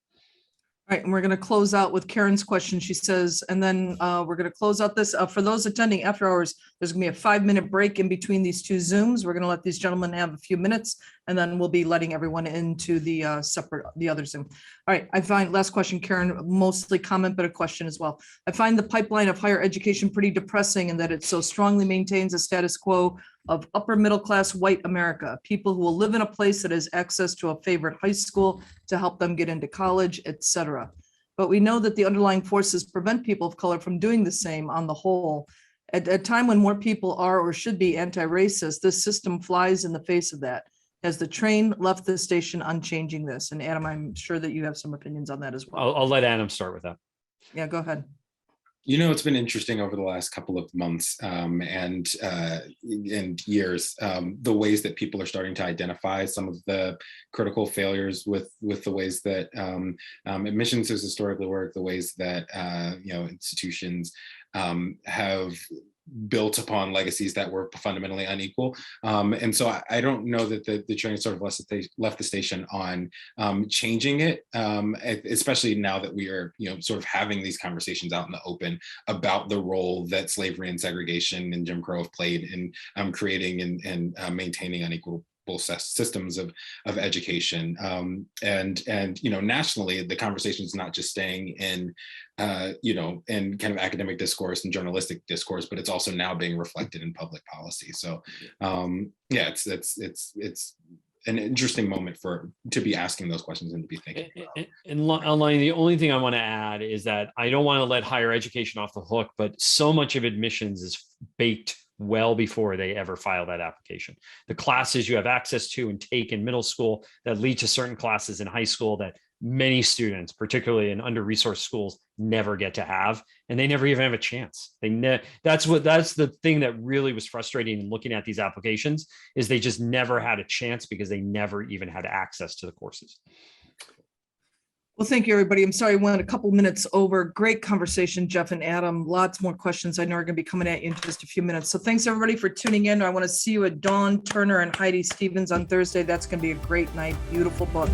All right, and we're going to close out with Karen's question. She says, and then we're going to close out this. For those attending after hours, there's going to be a 5-minute break in between these two Zooms. We're going to let these gentlemen have a few minutes, and then we'll be letting everyone into the other Zoom. All right, I find, last question, Karen, mostly comment, but a question as well. I find the pipeline of higher education pretty depressing in that it so strongly maintains a status quo of upper middle class white America, people who will live in a place that has access to a favorite high school to help them get into college, etc. But we know that the underlying forces prevent people of color from doing the same on the whole. At a time when more people are or should be anti-racist, this system flies in the face of that. Has the train left the station unchanging this? And Adam, I'm sure that you have some opinions on that as well. I'll let Adam start with that. Yeah, go ahead. It's been interesting over the last couple of months and years, the ways that people are starting to identify some of the critical failures with the ways that admissions has historically worked, the ways that institutions have built upon legacies that were fundamentally unequal. And so I don't know that the train sort of left the station on changing it, especially now that we are, sort of having these conversations out in the open about the role that slavery and segregation and Jim Crow have played in creating and maintaining unequal systems of education, and nationally, the conversation is not just staying in in kind of academic discourse and journalistic discourse, but it's also now being reflected in public policy. So it's an interesting moment to be asking those questions and to be thinking about. And online, the only thing I want to add is that I don't want to let higher education off the hook, but so much of admissions is baked well before they ever file that application. The classes you have access to and take in middle school that lead to certain classes in high school that many students, particularly in under-resourced schools, never get to have, and they never even have a chance. That's the thing that really was frustrating in looking at these applications, is they just never had a chance because they never even had access to the courses. Well, thank you, everybody. I'm sorry, we went a couple minutes over. Great conversation, Jeff and Adam. Lots more questions I know are going to be coming at you in just a few minutes. So thanks, everybody, for tuning in. I want to see you at Dawn Turner and Heidi Stevens on Thursday. That's going to be a great night. Beautiful book.